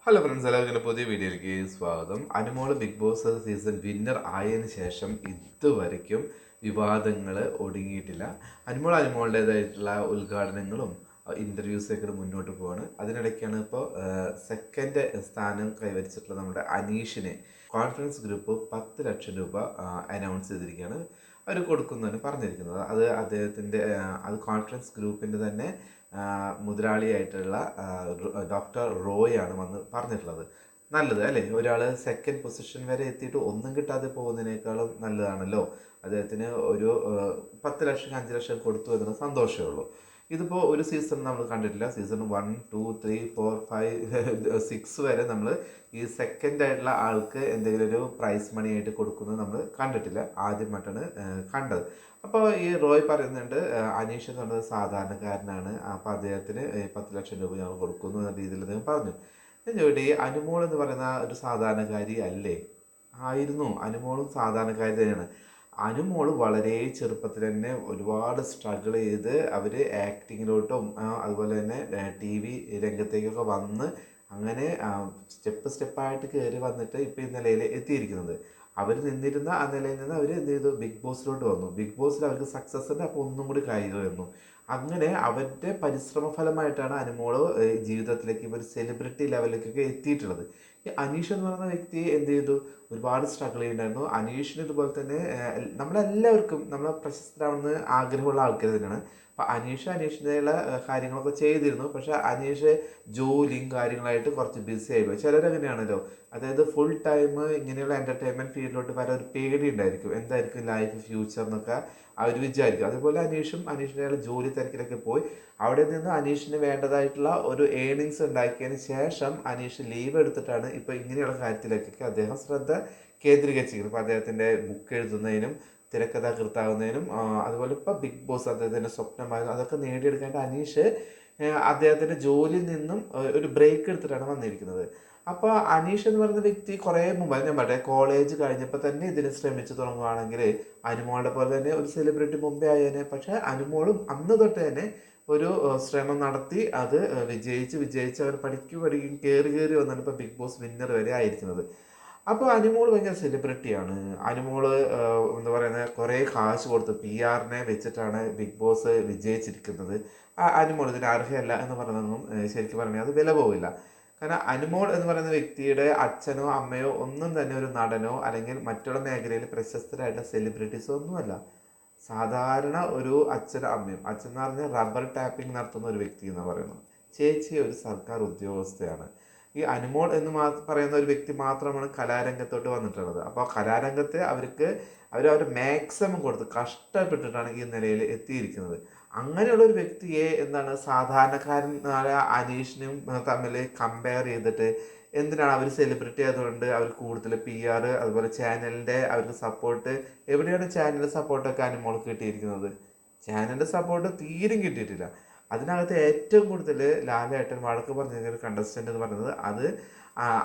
Hello friends, എല്ലാവർക്കും പുതിയ വീഡിയോയിലേക്ക് സ്വാഗതം. Anumol big Boss season winner ആയതിനു ശേഷം ഇതുവരയ്ക്കും വിവാദങ്ങൾ ഒടുങ്ങിയിട്ടില്ല. അനുമോളുടേതായിട്ടുള്ള ഉദ്ഘാടനങ്ങളും ഇൻ്റർവ്യൂസൊക്കെ മുന്നോട്ട് പോവാണ്. അതിനിടയ്ക്കാണ് ഇപ്പോൾ സെക്കൻഡ് സ്ഥാനം കൈവരിച്ചിട്ടുള്ള നമ്മുടെ അനീഷിനെ കോൺഫറൻസ് ഗ്രൂപ്പ് 10 ലക്ഷം രൂപ അനൗൺസ് ചെയ്തിരിക്കുകയാണ്. അവർ കൊടുക്കുന്നതിന് പറഞ്ഞിരിക്കുന്നത് അത് കോൺഫറൻസ് ഗ്രൂപ്പിൻ്റെ തന്നെ മുതലാളിയായിട്ടുള്ള ഡോക്ടർ റോയ് ആണ് വന്ന് പറഞ്ഞിട്ടുള്ളത്. നല്ലത് അല്ലേ? ഒരാൾ സെക്കൻഡ് പൊസിഷൻ വരെ എത്തിയിട്ട് ഒന്നും കിട്ടാതെ പോകുന്നതിനേക്കാളും നല്ലതാണല്ലോ. അദ്ദേഹത്തിന് ഒരു 10 ലക്ഷം 5 ലക്ഷം കൊടുത്തു എന്നതിന് സന്തോഷമേ ഉള്ളൂ. ഇതിപ്പോൾ ഒരു സീസൺ നമ്മൾ കണ്ടിട്ടില്ല. സീസൺ 1, 2, 3, 4, 5, 6 വരെ നമ്മൾ ഈ സെക്കൻഡ് ആയിട്ടുള്ള ആൾക്ക് എന്തെങ്കിലും ഒരു പ്രൈസ് മണി ആയിട്ട് കൊടുക്കുന്നത് നമ്മൾ കണ്ടിട്ടില്ല. ആദ്യമായിട്ടാണ് കണ്ടത്. അപ്പോൾ ഈ റോയ് പറയുന്നുണ്ട്, അനീഷ് എന്ന് പറയുന്നത് സാധാരണക്കാരനാണ്, അപ്പോൾ അദ്ദേഹത്തിന് 10 ലക്ഷം രൂപ ഞങ്ങൾ കൊടുക്കുന്നു എന്ന രീതിയിൽ അദ്ദേഹം പറഞ്ഞു. ഞാൻ ചോദിക്കട്ടെ, ഈ അനുമോൾ എന്ന് പറയുന്ന ഒരു സാധാരണക്കാരി അല്ലേ? ആയിരുന്നു. അനുമോളും സാധാരണക്കാരി തന്നെയാണ്. അനുമോൾ വളരെ ചെറുപ്പത്തിൽ തന്നെ ഒരുപാട് സ്ട്രഗിൾ ചെയ്ത് അവർ ആക്ടിങ്ങിലോട്ടും അതുപോലെ തന്നെ TV രംഗത്തേക്കൊക്കെ വന്ന് അങ്ങനെ സ്റ്റെപ്പായിട്ട് കയറി വന്നിട്ട് ഇപ്പോൾ ഈ നിലയിൽ എത്തിയിരിക്കുന്നത്. അവർ നിന്നിരുന്ന ആ നിലയിൽ നിന്ന് അവർ എന്ത് ചെയ്തു? ബിഗ് ബോസിലോട്ട് വന്നു. ബിഗ് ബോസിൽ അവർക്ക് സക്സസ് ഉണ്ട്. അപ്പോൾ ഒന്നും കൂടി കായിക വന്നു. അങ്ങനെ അവരുടെ പരിശ്രമ ഫലമായിട്ടാണ് അനുമോള് ജീവിതത്തിലേക്ക് ഒരു സെലിബ്രിറ്റി ലെവലിലേക്കൊക്കെ എത്തിയിട്ടുള്ളത്. ഈ അനീഷ് എന്ന് പറയുന്ന വ്യക്തി എന്ത് ചെയ്തു? ഒരുപാട് സ്ട്രഗിൾ ചെയ്യുന്നുണ്ടായിരുന്നു. അനീഷിന് ഇതുപോലെ തന്നെ നമ്മളെല്ലാവർക്കും നമ്മളെ പ്രശസ്തരാണെന്ന് ആഗ്രഹമുള്ള ആൾക്കാർ തന്നെയാണ്. അപ്പോൾ അനീഷിൻ്റെയുള്ള കാര്യങ്ങളൊക്കെ ചെയ്തിരുന്നു. പക്ഷേ അനീഷ് ജോലിയും കാര്യങ്ങളായിട്ട് കുറച്ച് ബിസി ആയിപ്പോയി. ചിലരങ്ങനെയാണല്ലോ, അതായത് ഫുൾ ടൈം ഇങ്ങനെയുള്ള എൻ്റർടൈൻമെൻറ്റ് ഫീൽഡിലോട്ട് വരാൻ ഒരു പേടി ഉണ്ടായിരിക്കും. എന്തായിരിക്കും ലൈഫ്, ഫ്യൂച്ചർ എന്നൊക്കെ അവർ വിചാരിക്കും. അതുപോലെ അനീഷിൻ്റെ ജോലി തിരക്കിലൊക്കെ പോയി അവിടെ നിന്ന് അനീഷിന് വേണ്ടതായിട്ടുള്ള ഒരു ഏണിങ്സ് ഉണ്ടാക്കിയതിന് ശേഷം അനീഷ് ലീവ് എടുത്തിട്ടാണ് ഇപ്പോൾ ഇങ്ങനെയുള്ള കാര്യത്തിലേക്കൊക്കെ അദ്ദേഹം ശ്രദ്ധ കേന്ദ്രീകരിച്ചിരിക്കുന്നത്. ഇപ്പോൾ അദ്ദേഹത്തിൻ്റെ ബുക്ക് എഴുതുന്നതിനും തിരക്കഥാകൃത്താകുന്നതിനും അതുപോലെ ഇപ്പോൾ ബിഗ് ബോസ് അദ്ദേഹത്തിൻ്റെ സ്വപ്നമായിരുന്നു, അതൊക്കെ നേടിയെടുക്കേണ്ട അനീഷ് അദ്ദേഹത്തിൻ്റെ ജോലിയിൽ നിന്നും ഒരു ബ്രേക്ക് എടുത്തിട്ടാണ് വന്നിരിക്കുന്നത്. അപ്പോൾ അനീഷ് എന്ന് പറയുന്ന വ്യക്തി കുറേ മുമ്പ്, ഞാൻ പറയട്ടെ, കോളേജ് കഴിഞ്ഞപ്പോൾ തന്നെ ഇതിന് ശ്രമിച്ചു തുടങ്ങുകയാണെങ്കിൽ അനുമോളുടെ പോലെ തന്നെ ഒരു സെലിബ്രിറ്റി മുമ്പേ ആയേനെ. പക്ഷേ അനുമോളും അന്ന് തൊട്ട് തന്നെ ഒരു ശ്രമം നടത്തി അത് വിജയിച്ച് അവർ പഠിക്കും കയറി വന്നാണ് ഇപ്പോൾ ബിഗ് ബോസ് വിന്നർ വരെ ആയിരിക്കുന്നത്. അപ്പോൾ അനുമോൾ ഭയങ്കര സെലിബ്രിറ്റിയാണ്. അനുമോൾ എന്താ പറയുന്നത്, കുറേ കാശ് കൊടുത്ത് PR-നെ വെച്ചിട്ടാണ് ബിഗ് ബോസ് വിജയിച്ചിരിക്കുന്നത്. അനുമോൾ ഇതിന് അർഹയല്ല എന്ന് പറയുന്നതൊന്നും ശരിക്കും പറഞ്ഞാൽ അത് വില പോവില്ല. കാരണം അനുമോൾ എന്ന് പറയുന്ന വ്യക്തിയുടെ അച്ഛനോ അമ്മയോ ഒന്നും തന്നെ ഒരു നടനോ അല്ലെങ്കിൽ മറ്റുള്ള മേഖലയിൽ പ്രശസ്തരായിട്ടുള്ള സെലിബ്രിറ്റീസോ ഒന്നുമല്ല. സാധാരണ ഒരു അച്ഛനും അമ്മയും. അച്ഛൻ എന്ന് പറഞ്ഞാൽ റബ്ബർ ടാപ്പിംഗ് നടത്തുന്ന ഒരു വ്യക്തി എന്ന് പറയുന്നത്. ചേച്ചി ഒരു സർക്കാർ ഉദ്യോഗസ്ഥയാണ്. ഈ അനുമോൾ എന്ന് പറയുന്ന ഒരു വ്യക്തി മാത്രമാണ് കലാരംഗത്തോട്ട് വന്നിട്ടുള്ളത്. അപ്പോൾ കലാരംഗത്ത് അവർ മാക്സിമം കൊടുത്ത് കഷ്ടപ്പെട്ടിട്ടാണ് ഈ നിലയിൽ എത്തിയിരിക്കുന്നത്. അങ്ങനെയുള്ള ഒരു വ്യക്തിയെ എന്താണ് സാധാരണക്കാരനായ അനീഷിനും തമ്മിൽ കമ്പയർ ചെയ്തിട്ട് എന്തിനാണ്? അവർ സെലിബ്രിറ്റി ആയതുകൊണ്ട് അവർ കൂടുതൽ PR, അതുപോലെ ചാനലിൻ്റെ അവർക്ക് സപ്പോർട്ട്. എവിടെയാണ് ചാനൽ സപ്പോർട്ടൊക്കെ അനുമോൾക്ക് കിട്ടിയിരിക്കുന്നത്? ചാനലിൻ്റെ സപ്പോർട്ട് തീരും കിട്ടിയിട്ടില്ല. അതിനകത്ത് ഏറ്റവും കൂടുതൽ ലാലേട്ടൻ വഴക്ക് പറഞ്ഞ ഒരു കണ്ടസ്റ്റൻ്റ് എന്ന് പറയുന്നത് അത്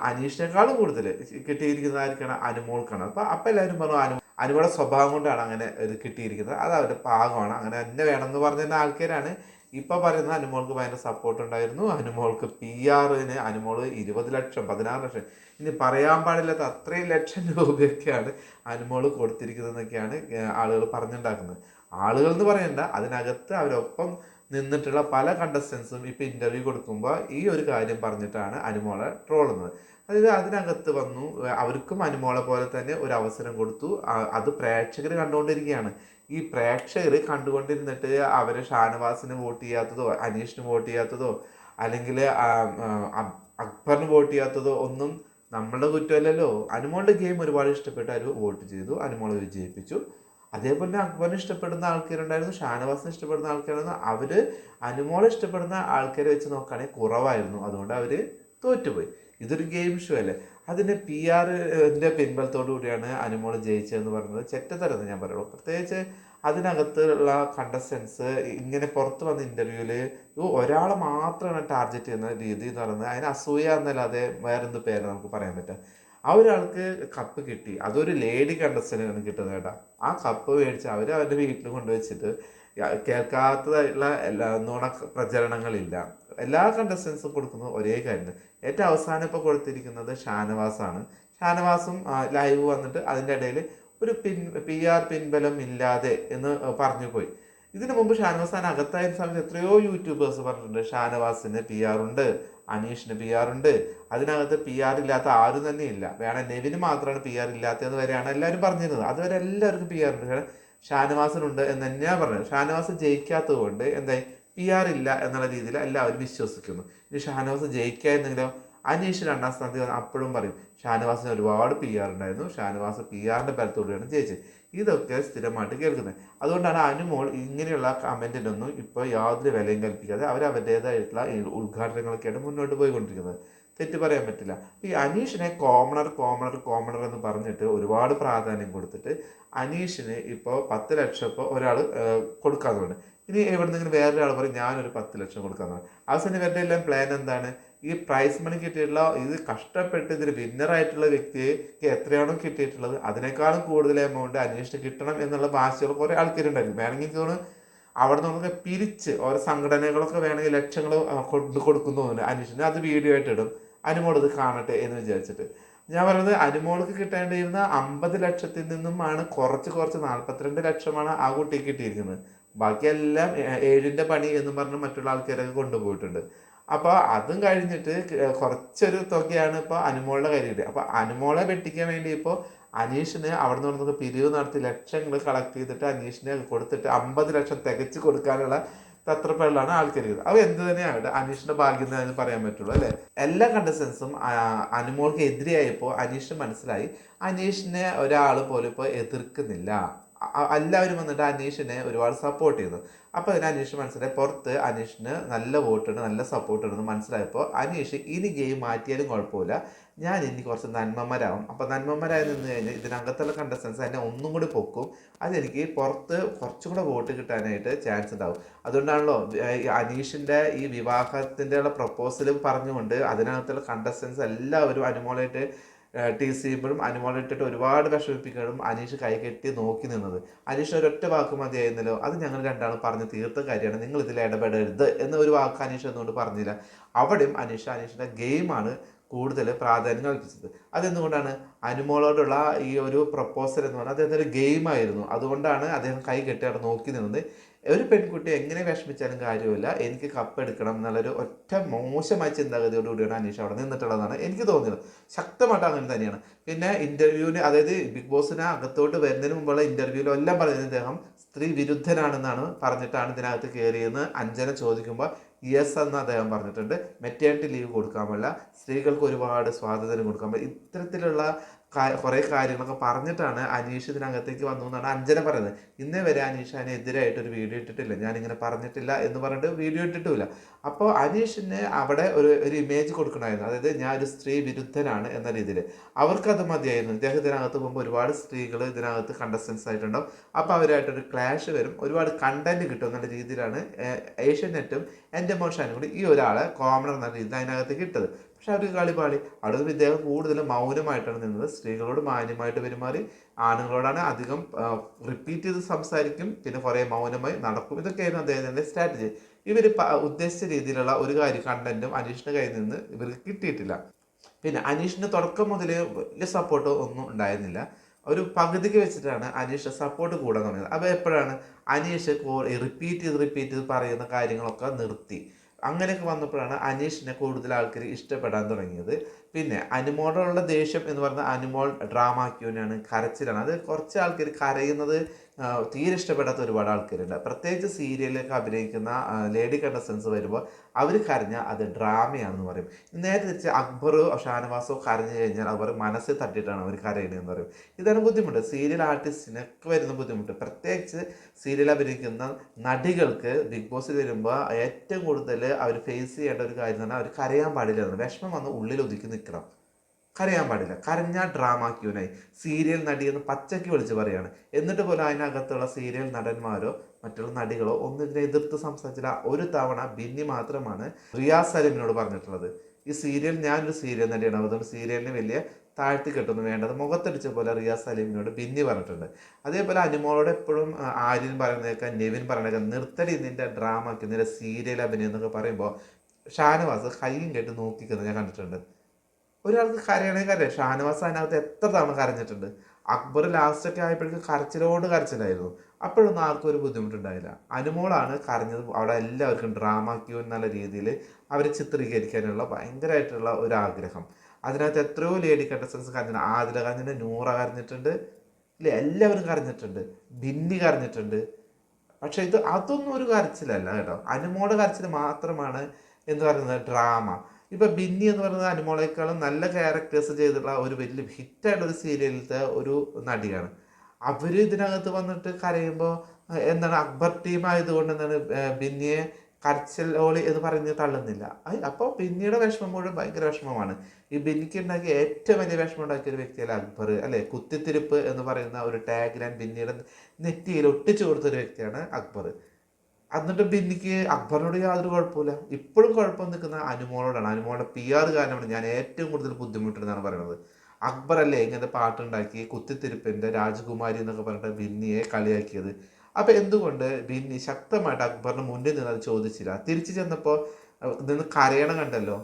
അനീഷിനേക്കാളും കൂടുതൽ കിട്ടിയിരിക്കുന്നതായിരിക്കണം അനുമോൾക്കാണ്. അപ്പോൾ എല്ലാവരും പറഞ്ഞു അനുമോളുടെ സ്വഭാവം കൊണ്ടാണ് അങ്ങനെ ഇത് കിട്ടിയിരിക്കുന്നത്, അത് അവരുടെ പാകമാണ്, അങ്ങനെ തന്നെ വേണമെന്ന് പറഞ്ഞ ആൾക്കാരാണ് ഇപ്പോൾ പറയുന്നത്. അനുമോൾക്ക് ഭയങ്കര സപ്പോർട്ട് ഉണ്ടായിരുന്നു. അനുമോൾക്ക് PR-ന് അനുമോൾ 20 ലക്ഷം 16 ലക്ഷം ഇനി പറയാൻ പാടില്ലാത്ത അത്രയും ലക്ഷം രൂപയൊക്കെയാണ് അനുമോൾ കൊടുത്തിരിക്കുന്നതെന്നൊക്കെയാണ് ആളുകൾ പറഞ്ഞുണ്ടാക്കുന്നത്. ആളുകൾ എന്ന് പറയണ്ട, അതിനകത്ത് അവരൊപ്പം നിന്നിട്ടുള്ള പല കണ്ടസ്റ്റൻസും ഇപ്പോൾ ഇൻ്റർവ്യൂ കൊടുക്കുമ്പോൾ ഈ ഒരു കാര്യം പറഞ്ഞിട്ടാണ് അനുമോളെ ട്രോളുന്നത്. അതായത് അതിനകത്ത് വന്നു, അവർക്കും അനുമോളെ പോലെ തന്നെ ഒരു അവസരം കൊടുത്തു. അത് പ്രേക്ഷകർ കണ്ടുകൊണ്ടിരിക്കുകയാണ്. ഈ പ്രേക്ഷകർ കണ്ടുകൊണ്ടിരുന്നിട്ട് അവർ ഷാനവാസിന് വോട്ട് ചെയ്യാത്തതോ അനീഷിന് വോട്ട് ചെയ്യാത്തതോ അല്ലെങ്കിൽ അക്ബറിന് വോട്ട് ചെയ്യാത്തതോ ഒന്നും നമ്മളുടെ കുറ്റമല്ലല്ലോ. അനുമോളുടെ ഗെയിം ഒരുപാട് ഇഷ്ടപ്പെട്ട് അവർ വോട്ട് ചെയ്തു, അനുമോളെ വിജയിപ്പിച്ചു. അതേപോലെ അക്ബറിനെ ഇഷ്ടപ്പെടുന്ന ആൾക്കാരുണ്ടായിരുന്നു, ഷാനവാസിനെ ഇഷ്ടപ്പെടുന്ന ആൾക്കാരായിരുന്നു. അവർ അനുമോളെ ഇഷ്ടപ്പെടുന്ന ആൾക്കാരെ വെച്ച് നോക്കുകയാണെങ്കിൽ കുറവായിരുന്നു. അതുകൊണ്ട് അവർ തോറ്റുപോയി. ഇതൊരു ഗെയിം ഷോ അല്ലേ? അതിൻ്റെ PR-ൻ്റെ പിൻബലത്തോടു കൂടിയാണ് അനുമോൾ ജയിച്ചതെന്ന് പറയുന്നത് ചെറ്റത്തരെന്ന് ഞാൻ പറയുള്ളൂ. പ്രത്യേകിച്ച് അതിനകത്തുള്ള കണ്ടസ്റ്റൻസ് ഇങ്ങനെ പുറത്ത് വന്ന ഇൻ്റർവ്യൂവിൽ ഒരാളെ മാത്രമാണ് ടാർഗറ്റ് ചെയ്യുന്ന രീതി എന്ന് പറയുന്നത്. അതിന് അസൂയ എന്നല്ലാതെ വേറെന്ത് പേര് നമുക്ക് പറയാൻ പറ്റുക? ആ ഒരാൾക്ക് കപ്പ് കിട്ടി, അതൊരു ലേഡി കണ്ടസ്റ്റൻ്റാണ് കിട്ടുന്നത് കേട്ടോ. ആ കപ്പ് മേടിച്ച് അവരുടെ വീട്ടിൽ കൊണ്ടുവച്ചിട്ട് കേൾക്കാത്തതായിട്ടുള്ള എല്ലാ നുണ പ്രചരണങ്ങളില്ല. എല്ലാ കണ്ടസ്റ്റൻസും കൊടുക്കുന്നത് ഒരേ കാര്യം. ഏറ്റവും അവസാനം ഇപ്പോൾ കൊടുത്തിരിക്കുന്നത് ഷാനവാസാണ്. ഷാനവാസും ലൈവ് വന്നിട്ട് അതിൻ്റെ ഇടയിൽ ഒരു PR പിൻബലം ഇല്ലാതെ എന്ന് പറഞ്ഞു പോയി. ഇതിനു മുമ്പ് ഷാനവാസ് ഖാൻ അകത്തായിരുന്ന സമയത്ത് എത്രയോ യൂട്യൂബേഴ്സ് പറഞ്ഞിട്ടുണ്ട് ഷാനവാസിന് PR ഉണ്ട്, അനീഷിന് PR ഉണ്ട്, അതിനകത്ത് PR ഇല്ലാത്ത ആരും തന്നെ ഇല്ല, വേണം നെവിന് മാത്രമാണ് PR ഇല്ലാത്തതെന്ന് വരെയാണ് എല്ലാവരും പറഞ്ഞിരുന്നത്. അതുവരെ എല്ലാവർക്കും PR ഉണ്ട്, ഷാനവാസിനുണ്ട് എന്ന് തന്നെയാണ് പറഞ്ഞത്. ഷാനവാസ് ജയിക്കാത്തത് കൊണ്ട് എന്തായി PR ഇല്ല എന്നുള്ള രീതിയിൽ എല്ലാവരും വിശ്വസിക്കുന്നു. ഇനി ഷാനവാസ് ജയിക്കായിരുന്നെങ്കിലോ അനീഷ് 2ാം സ്ഥാനത്ത് അപ്പോഴും പറയും ഷാനവാസിന് ഒരുപാട് PR ഉണ്ടായിരുന്നു, ഷാനവാസ് PR-ന്റെ ബലത്തോടെയാണ് ജയിച്ചത്. ഇതൊക്കെ സ്ഥിരമായിട്ട് കേൾക്കുന്നത്. അതുകൊണ്ടാണ് അനുമോൾ ഇങ്ങനെയുള്ള കമൻറ്റിനൊന്നും ഇപ്പോൾ യാതൊരു വിലയും കൽപ്പിക്കാതെ അവരവരുടേതായിട്ടുള്ള ഉദ്ഘാടനങ്ങളൊക്കെയാണ് മുന്നോട്ട് പോയിക്കൊണ്ടിരിക്കുന്നത്. തെറ്റ് പറയാൻ പറ്റില്ല. ഈ അനീഷിനെ കോമണർ എന്ന് പറഞ്ഞിട്ട് ഒരുപാട് പ്രാധാന്യം കൊടുത്തിട്ട് അനീഷിന് ഇപ്പോൾ 10 ലക്ഷം ഇപ്പോൾ ഒരാൾ കൊടുക്കാതുകൊണ്ട് ഇനി എവിടെന്നെങ്കിലും വേറൊരാൾ പറയും ഞാനൊരു 10 ലക്ഷം കൊടുക്കാമെന്നാണ്. അവസാനം ഇവരുടെ എല്ലാം പ്ലാൻ എന്താണ്? ഈ പ്രൈസ് മണി കിട്ടിയിട്ടുള്ള ഇത് കഷ്ടപ്പെട്ട് ഇതിൽ വിന്നറായിട്ടുള്ള വ്യക്തിക്ക് എത്രയാണോ കിട്ടിയിട്ടുള്ളത് അതിനേക്കാളും കൂടുതൽ എമൗണ്ട് അനീഷിന് കിട്ടണം എന്നുള്ള ഭാഷകൾ കുറേ ആൾക്കാരുണ്ടായിരിക്കും. വേണമെങ്കിൽ തോന്നുന്നു അവിടെ നിന്നൊക്കെ പിരിച്ച് ഓരോ സംഘടനകളൊക്കെ വേണമെങ്കിൽ ലക്ഷങ്ങൾ കൊടുക്കുന്നു അനീഷിന്. അത് വീഡിയോ ആയിട്ട് ഇടും, അനുമോൾ ഇത് കാണട്ടെ എന്ന് വിചാരിച്ചിട്ട്. ഞാൻ പറയുന്നത് അനുമോൾക്ക് കിട്ടേണ്ടിയിരുന്ന 50 ലക്ഷത്തിൽ നിന്നുമാണ് കുറച്ച് 42 ലക്ഷമാണ് ആ കുട്ടിക്ക് കിട്ടിയിരിക്കുന്നത്. ബാക്കിയെല്ലാം 7ന്റെ പണി എന്നും പറഞ്ഞ് മറ്റുള്ള ആൾക്കാരൊക്കെ കൊണ്ടുപോയിട്ടുണ്ട്. അപ്പോൾ അതും കഴിഞ്ഞിട്ട് കുറച്ചൊരു തുകയാണ് ഇപ്പോൾ അനുമോളുടെ കയ്യിൽ. അപ്പോൾ അനുമോളെ വെട്ടിക്കാൻ വേണ്ടി ഇപ്പോൾ അനീഷിന് അവിടെ നിന്ന് പിരിവ് നടത്തി ലക്ഷങ്ങൾ കളക്ട് ചെയ്തിട്ട് അനീഷിനെ കൊടുത്തിട്ട് 50 ലക്ഷം തികച്ച് കൊടുക്കാനുള്ള തത്രപ്പാടിലാണ് ആൾക്കാർ. അത് എന്ത് തന്നെയാവട്ടെ അനീഷിന്റെ ഭാഗ്യം എന്ന് പറയാൻ പറ്റുള്ളൂ അല്ലേ. എല്ലാ കണ്ടസ്റ്റൻസും അനുമോൾക്ക് എതിരെയായപ്പോൾ അനീഷിന് മനസ്സിലായി അനീഷിനെ ഒരാൾ പോലും ഇപ്പോൾ എതിർക്കുന്നില്ല. എല്ലാവരും വന്നിട്ട് അനീഷിനെ ഒരുപാട് സപ്പോർട്ട് ചെയ്തു. അപ്പോൾ അതിന് അനീഷ് മനസ്സിലായി പുറത്ത് അനീഷിന് നല്ല വോട്ടുണ്ട്, നല്ല സപ്പോർട്ട് ഉണ്ടെന്ന് മനസ്സിലായപ്പോൾ അനീഷ് ഇനി ഗെയിം മാറ്റിയാലും കുഴപ്പമില്ല, ഞാൻ ഇനി കുറച്ച് നന്മമാരാകും. അപ്പോൾ നന്മമാരായി നിന്ന് കഴിഞ്ഞാൽ ഇതിനകത്തുള്ള കണ്ടസ്റ്റൻസ് എന്നെ ഒന്നും കൂടി പൊക്കും, അതെനിക്ക് പുറത്ത് കുറച്ചും കൂടെ വോട്ട് കിട്ടാനായിട്ട് ചാൻസ് ഉണ്ടാവും. അതുകൊണ്ടാണല്ലോ അനീഷിൻ്റെ ഈ വിവാഹത്തിൻ്റെ ഉള്ള പ്രപ്പോസൽ പറഞ്ഞുകൊണ്ട് അതിനകത്തുള്ള കണ്ടസ്റ്റൻസ് എല്ലാവരും അനുമോളായിട്ട് ടീസ് ചെയ്യുമ്പോഴും അനുമോളിട്ടിട്ട് ഒരുപാട് വിഷമിപ്പിക്കാനും അനീഷ് കൈകെട്ടി നോക്കി നിന്നത്. അനീഷ് ഒരൊറ്റ വാക്ക് മതിയായിരുന്നല്ലോ, അത് ഞങ്ങൾ രണ്ടാളും പറഞ്ഞ് തീർത്ത കാര്യമാണ്, നിങ്ങൾ ഇതിൽ ഇടപെടരുത് എന്ന ഒരു വാക്ക് അനീഷ് എന്നുകൊണ്ട് പറഞ്ഞില്ല. അവിടെയും അനീഷിൻ്റെ ഗെയിമാണ് കൂടുതൽ പ്രാധാന്യം കൽപ്പിച്ചത്. അതെന്തുകൊണ്ടാണ്? അനുമോളോടുള്ള ഈ ഒരു പ്രപ്പോസൽ എന്ന് പറഞ്ഞാൽ അദ്ദേഹത്തിൻ്റെ ഗെയിമായിരുന്നു. അതുകൊണ്ടാണ് അദ്ദേഹം കൈ കെട്ടി അവിടെ നോക്കി നിന്നത്. ഒരു പെൺകുട്ടി എങ്ങനെ വിഷമിച്ചാലും കാര്യമില്ല, എനിക്ക് കപ്പെടുക്കണം എന്നുള്ളൊരു ഒറ്റ മോശമായ ചിന്താഗതിയോടുകൂടിയാണ് അനീഷ് അവിടെ നിന്നിട്ടുള്ളതാണ് എനിക്ക് തോന്നിയത്. ശക്തമായിട്ട് അങ്ങനെ തന്നെയാണ്. പിന്നെ ഇൻ്റർവ്യൂവിന്, അതായത് ബിഗ് ബോസിന് അകത്തോട്ട് വരുന്നതിന് മുമ്പുള്ള ഇൻ്റർവ്യൂവിലും എല്ലാം പറയുന്നത് ഇദ്ദേഹം സ്ത്രീ വിരുദ്ധനാണെന്നാണ് പറഞ്ഞിട്ടാണ് ഇതിനകത്ത് കയറിയെന്ന് അഞ്ജന ചോദിക്കുമ്പോൾ യെസ് എന്ന് അദ്ദേഹം പറഞ്ഞിട്ടുണ്ട്. മെറ്റേണിറ്റി ലീവ് കൊടുക്കാൻ പാടില്ല, സ്ത്രീകൾക്ക് ഒരുപാട് സ്വാതന്ത്ര്യം കൊടുക്കാൻ പാടില്ല, ഇത്തരത്തിലുള്ള കുറേ കാര്യങ്ങളൊക്കെ പറഞ്ഞിട്ടാണ് അനീഷ് ഇതിനകത്തേക്ക് വന്നു എന്നാണ് അഞ്ജന പറയുന്നത്. ഇന്നേ വരെ അനീഷ് അതിനെതിരായിട്ട് ഒരു വീഡിയോ ഇട്ടിട്ടില്ല, ഞാനിങ്ങനെ പറഞ്ഞിട്ടില്ല എന്ന് പറഞ്ഞിട്ട് വീഡിയോ ഇട്ടിട്ടുമില്ല. അപ്പോൾ അനീഷിന് അവിടെ ഒരു ഇമേജ് കൊടുക്കണമായിരുന്നു, അതായത് ഞാൻ ഒരു സ്ത്രീ വിരുദ്ധനാണ് എന്ന രീതിയിൽ. അവർക്കത് മതിയായിരുന്നു. ഇദ്ദേഹം ഇതിനകത്ത് പോകുമ്പോൾ ഒരുപാട് സ്ത്രീകൾ ഇതിനകത്ത് കണ്ടസ്റ്റൻസ് ആയിട്ടുണ്ടാവും, അപ്പോൾ അവരായിട്ടൊരു ക്ലാഷ് വരും, ഒരുപാട് കണ്ടന്റ് കിട്ടും എന്നുള്ള രീതിയിലാണ് ഏഷ്യാനെറ്റും എൻ്റെ മോശാനും കൂടി ഈ ഒരാളെ കോമണർ എന്ന രീതിയിൽ അതിനകത്ത് ഇട്ടത്. പക്ഷെ അവർ കളിപാളി. അവിടെ നിന്ന് ഇദ്ദേഹം കൂടുതൽ മൗനമായിട്ടാണ് നിന്നത്, സ്ത്രീകളോട് മാന്യമായിട്ട് പെരുമാറി, ആണുങ്ങളോടാണ് അധികം റിപ്പീറ്റ് ചെയ്ത് സംസാരിക്കും, പിന്നെ കുറേ മൗനമായി നടക്കും. ഇതൊക്കെയായിരുന്നു അദ്ദേഹത്തിൻ്റെ സ്ട്രാറ്റജി. ഇവർ ഉദ്ദേശിച്ച രീതിയിലുള്ള ഒരു കാര്യം കണ്ടന്റും അനീഷിൻ്റെ കയ്യിൽ നിന്ന് ഇവർക്ക് കിട്ടിയിട്ടില്ല. പിന്നെ അനീഷിന് തുടക്കം മുതൽ വലിയ സപ്പോർട്ട് ഒന്നും ഉണ്ടായിരുന്നില്ല. ഒരു പകുതിക്ക് വെച്ചിട്ടാണ് അനീഷ് സപ്പോർട്ട് കൂടാൻ തുടങ്ങിയത്. അപ്പോൾ എപ്പോഴാണ് അനീഷ് റിപ്പീറ്റ് ചെയ്ത് പറയുന്ന കാര്യങ്ങളൊക്കെ നിർത്തി. അങ്ങനെയൊക്കെ വന്നപ്പോഴാണ് അനീഷിനെ കൂടുതൽ ആൾക്കാർ ഇഷ്ടപ്പെടാൻ തുടങ്ങിയത്. പിന്നെ അനുമോളോടുള്ള ദേഷ്യം എന്ന് പറഞ്ഞാൽ അനുമോൾ ഡ്രാമ ക്യൂനാണ്, കരച്ചിലാണ്. അത് കുറച്ച് ആൾക്കാർ കരയുന്നത് തീരെ ഇഷ്ടപ്പെടാത്ത ഒരുപാട് ആൾക്കാരുണ്ട്. പ്രത്യേകിച്ച് സീരിയലിലൊക്കെ അഭിനയിക്കുന്ന ലേഡി കണ്ടസ്റ്റൻസ് വരുമ്പോൾ അവർ കരഞ്ഞാൽ അത് ഡ്രാമയാണെന്ന് പറയും. നേരെ തിരിച്ച് അക്ബറോ ഷാനവാസോ കരഞ്ഞു കഴിഞ്ഞാൽ അവർ മനസ്സിൽ തട്ടിയിട്ടാണ് അവർ കരയുന്നതെന്ന് പറയും. ഇതാണ് ബുദ്ധിമുട്ട്, സീരിയൽ ആർട്ടിസ്റ്റിനൊക്കെ വരുന്ന ബുദ്ധിമുട്ട്. പ്രത്യേകിച്ച് സീരിയൽ അഭിനയിക്കുന്ന നടികൾക്ക് ബിഗ് ബോസിൽ വരുമ്പോൾ ഏറ്റവും കൂടുതൽ അവർ ഫേസ് ചെയ്യേണ്ട ഒരു കാര്യം എന്ന് പറഞ്ഞാൽ അവർ കരയാൻ പാടില്ല. വിഷമം വന്ന് ഉള്ളിൽ ഒതുക്കി നിൽക്കണം, കരയാൻ പാടില്ല. കരഞ്ഞാൽ ഡ്രാമ ക്യൂനായി. സീരിയൽ നടിയെന്ന് പച്ചയ്ക്ക് വിളിച്ച് പറയാണ്. എന്നിട്ട് പോലും അതിനകത്തുള്ള സീരിയൽ നടന്മാരോ മറ്റുള്ള നടികളോ ഒന്നും ഇതിനെ എതിർത്ത് സംസാരിച്ചില്ല. ഒരു തവണ ബിന്നി മാത്രമാണ് റിയാസ് സലീമിനോട് പറഞ്ഞിട്ടുള്ളത്, ഈ സീരിയൽ ഞാനൊരു സീരിയൽ നടിയാണ്, അതുകൊണ്ട് സീരിയലിന് വലിയ താഴ്ത്തി കെട്ടൊന്നും വേണ്ടത് മുഖത്തടിച്ച പോലെ റിയാസ് സലീമിനോട് ബിന്നി പറഞ്ഞിട്ടുണ്ട്. അതേപോലെ അനുമോളോട് എപ്പോഴും ആര്യൻ പറയുന്നതൊക്കെ നെവിൻ പറയുന്നതൊക്കെ നിർത്തടി നിന്റെ ഡ്രാമയ്ക്ക് നിന്റെ സീരിയൽ അഭിനയം എന്നൊക്കെ പറയുമ്പോൾ ഷാനവാസ് കയ്യും കേട്ട് നോക്കിക്കുന്നത് ഞാൻ കണ്ടിട്ടുണ്ട്. ഒരാൾക്ക് കരയണമെങ്കിൽ കരയാം. ഷാനവാസ് അതിനകത്ത് എത്ര തവണ കരഞ്ഞിട്ടുണ്ട്. അക്ബർ ലാസ്റ്റൊക്കെ ആയപ്പോഴേക്കും കരച്ചിലോട് കരച്ചിലായിരുന്നു. അപ്പോഴൊന്നും ആർക്കും ഒരു ബുദ്ധിമുട്ടുണ്ടായില്ല. അനുമോളാണ് കരഞ്ഞത്. അവിടെ എല്ലാവർക്കും ഡ്രാമ ക്യൂ എന്നുള്ള രീതിയിൽ അവരെ ചിത്രീകരിക്കാനുള്ള ഭയങ്കരമായിട്ടുള്ള ഒരു ആഗ്രഹം. അതിനകത്ത് എത്രയോ ലേഡി കണ്ടസ്റ്റൻസ് കരഞ്ഞിട്ടുണ്ട്. ആദില കരഞ്ഞിട്ടുണ്ട്, നൂറ കരഞ്ഞിട്ടുണ്ട്, ഇല്ലേ, എല്ലാവരും കരഞ്ഞിട്ടുണ്ട്, ബിന്നി കരഞ്ഞിട്ടുണ്ട്. പക്ഷെ അതൊന്നും ഒരു കരച്ചിലല്ല കേട്ടോ. അനുമോളുടെ കരച്ചിൽ മാത്രമാണ് എന്ന് പറയുന്നത് ഡ്രാമ. ഇപ്പൊ ബിന്നി എന്ന് പറയുന്നത് അനുമോളേക്കാളും നല്ല ക്യാരക്ടേഴ്സ് ചെയ്തിട്ടുള്ള ഒരു വലിയ ഹിറ്റായിട്ടുള്ള ഒരു സീരിയലിലത്തെ ഒരു നടിയാണ്. അവര് ഇതിനകത്ത് വന്നിട്ട് കരയുമ്പോൾ എന്താണ്, അക്ബർ ടീം ആയതുകൊണ്ട് എന്താണ് ബിന്നിയെ കരച്ചിലോളി എന്ന് പറഞ്ഞ് തള്ളുന്നില്ല. അപ്പോൾ ബിന്നിയുടെ വിഷമം മുഴുവൻ ഭയങ്കര വിഷമമാണ്. ഈ ബിന്നിക്ക് ഉണ്ടാക്കിയ ഏറ്റവും വലിയ വിഷമം ഉണ്ടാക്കിയ ഒരു വ്യക്തിയല്ല അക്ബർ, അല്ലെ. കുത്തിത്തിരിപ്പ് എന്ന് പറയുന്ന ഒരു ടാഗ് ലൈൻ ബിന്നിയുടെ നെറ്റിയിൽ ഒട്ടിച്ചു കൊടുത്തൊരു വ്യക്തിയാണ് അക്ബർ. എന്നിട്ട് ബിന്നിക്ക് അക്ബറിനോട് യാതൊരു കുഴപ്പമില്ല. ഇപ്പോഴും കുഴപ്പം നിൽക്കുന്ന അനുമോളോടാണ്. അനുമോളുടെ PR കാരണമാണ് ഞാൻ ഏറ്റവും കൂടുതൽ ബുദ്ധിമുട്ടെന്നാണ് പറയുന്നത്. അക്ബർ അല്ലേ ഇങ്ങനത്തെ പാട്ടുണ്ടാക്കി കുത്തിത്തിരിപ്പിന്റെ രാജകുമാരി എന്നൊക്കെ പറഞ്ഞിട്ട് ബിന്നിയെ കളിയാക്കിയത്. അപ്പൊ എന്തുകൊണ്ട് ബിന്നി ശക്തമായിട്ട് അക്ബറിന് മുന്നിൽ നിന്ന് അത് ചോദിച്ചില്ല? തിരിച്ചു ചെന്നപ്പോ നിന്ന് കരയണം കണ്ടല്ലോ.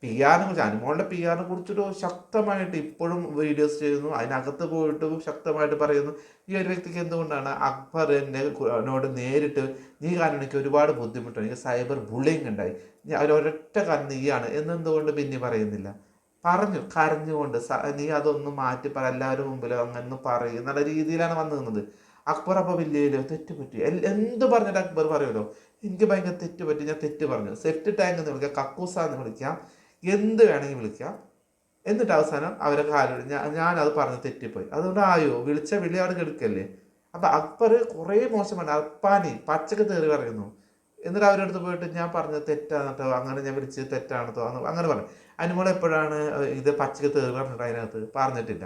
PR കുറിച്ച്, അനുമോളുടെ PR കുറിച്ചൊരു ശക്തമായിട്ട് ഇപ്പോഴും വീഡിയോസ് ചെയ്യുന്നു, അതിനകത്ത് പോയിട്ട് ശക്തമായിട്ട് പറയുന്നു. ഈ ഒരു വ്യക്തിക്ക് എന്തുകൊണ്ടാണ് അക്ബറിനോട് നേരിട്ട് നീ കാരണം എനിക്ക് ഒരുപാട് ബുദ്ധിമുട്ടാണ്, എനിക്ക് സൈബർ ബുള്ളിങ് ഉണ്ടായി, ഒരൊറ്റ കാരണം നീയാണ് എന്നെന്തുകൊണ്ട് പിന്നെ പറയുന്നില്ല? പറഞ്ഞു കരഞ്ഞുകൊണ്ട് നീ അതൊന്നും മാറ്റി പറ, എല്ലാവരും മുമ്പിലോ അങ്ങനെ പറയും എന്നുള്ള രീതിയിലാണ് വന്നു നിന്നത്. അക്ബർ അപ്പോൾ വലിയ തെറ്റുപറ്റി എന്ത് പറഞ്ഞിട്ട് അക്ബർ പറയുമല്ലോ, എനിക്ക് ഭയങ്കര തെറ്റുപറ്റി, ഞാൻ തെറ്റ് പറഞ്ഞു, സെഫ്റ്റ് ടാങ്ക് എന്ന് വിളിക്കാം, കക്കൂസ എന്ന് വിളിക്കാം, എന്ത് വേണമെങ്കിൽ വിളിക്കാം. എന്നിട്ട് അവസാനം അവരെ കാലം ഞാനത് പറഞ്ഞ് തെറ്റിപ്പോയി, അതുകൊണ്ട് ആയോ വിളിച്ച വിളി അവിടെ കെടുക്കല്ലേ. അപ്പം അക്ബർ കുറേ മോശമാണ്. അപ്പാനി പച്ചക്ക് തേറി പറയുന്നു. എന്നിട്ട് അവരുടെ അടുത്ത് പോയിട്ട് ഞാൻ പറഞ്ഞത് തെറ്റാണ് കേട്ടോ, അങ്ങനെ ഞാൻ വിളിച്ചത് തെറ്റാണ് കേട്ടോ അങ്ങനെ പറഞ്ഞു. അനുമോൾ എപ്പോഴാണ് ഇത് പച്ചക്ക് തേറി പറഞ്ഞിട്ട് അതിനകത്ത് പറഞ്ഞിട്ടില്ല.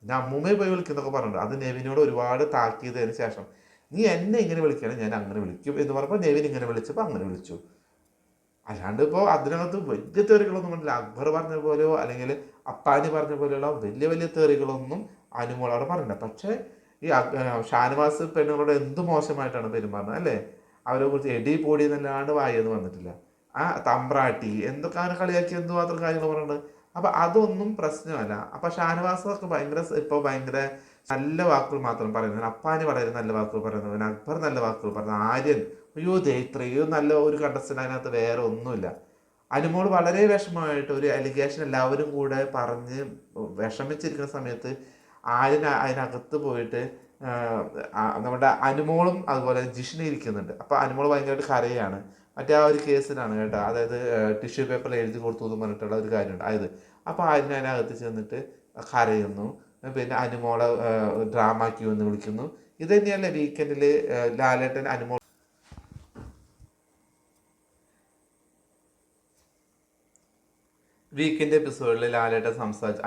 പിന്നെ അമ്മൂമ്മയെ പോയി വിളിക്കുന്നൊക്കെ പറഞ്ഞിട്ടുണ്ട്. അത് നെവിനോട് ഒരുപാട് താക്കിയതിന് ശേഷം നീ എന്നെ ഇങ്ങനെ വിളിക്കുകയാണെങ്കിൽ ഞാൻ അങ്ങനെ വിളിക്കും എന്ന് പറഞ്ഞപ്പോൾ നെവിൻ ഇങ്ങനെ വിളിച്ചപ്പോൾ അങ്ങനെ വിളിച്ചു. അല്ലാണ്ട് ഇപ്പോൾ അതിനകത്ത് വലിയ തെറികളൊന്നും കണ്ടില്ല. അക്ബർ പറഞ്ഞ പോലെയോ അല്ലെങ്കിൽ അപ്പാനി പറഞ്ഞ പോലെയുള്ള വലിയ വലിയ തെറികളൊന്നും അനുമോൾ അവിടെ പറഞ്ഞില്ല. പക്ഷേ ഈ ഷാനവാസ് പെണ്ണുങ്ങളോട് എന്ത് മോശമായിട്ടാണ് പെരുമാറുന്നത്, അല്ലേ. അവരെ കുറിച്ച് എടി പൊടി എന്നല്ലാണ്ട് വായെന്ന് വന്നിട്ടില്ല. തമ്പ്രാട്ടി എന്തൊക്കെ അങ്ങനെ കളിയാക്കി എന്തുമാത്രം കാര്യങ്ങൾ പറയുന്നുണ്ട്. അപ്പം അതൊന്നും പ്രശ്നമല്ല. അപ്പം ഷാനവാസൊക്കെ ഭയങ്കര ഇപ്പോൾ ഭയങ്കര നല്ല വാക്കുകൾ മാത്രം പറയുന്നത്. അപ്പാനി വളരെ നല്ല വാക്കുകൾ പറയുന്നത്, അക്ബർ നല്ല വാക്കുകൾ പറയുന്നത്, ആര്യൻ അയ്യോ ഇത്രയും നല്ല ഒരു കണ്ടസ്റ്റൻ്റ് അതിനകത്ത് വേറെ ഒന്നുമില്ല. അനുമോൾ വളരെ വിഷമമായിട്ട് ഒരു അലിഗേഷൻ എല്ലാവരും കൂടെ പറഞ്ഞ് വിഷമിച്ചിരിക്കുന്ന സമയത്ത് ആര്യൻ അതിനകത്ത് പോയിട്ട് നമ്മുടെ അനുമോളും അതുപോലെ ജിഷ്ണ ഇരിക്കുന്നുണ്ട്. അപ്പോൾ അനുമോൾ ഭയങ്കരമായിട്ട് കരയാണ്. മറ്റേ ആ ഒരു കേസിലാണ് കേട്ടോ, അതായത് ടിഷ്യൂ പേപ്പറിൽ എഴുതി കൊടുത്തു എന്ന് പറഞ്ഞിട്ടുള്ള ഒരു കാര്യമുണ്ട് അതായത്. അപ്പോൾ ആര്യൻ അതിനകത്ത് ചെന്നിട്ട് കരയുന്നു. പിന്നെ അനുമോളെ ഡ്രാമ ക്യൂ എന്ന് വിളിക്കുന്നു. ഇത് തന്നെയല്ലേ വീക്കെൻഡിൽ ലാലേട്ടൻ അനുമോൾ വീക്കെൻഡ് എപ്പിസോഡിൽ ലാലേട്ടൻ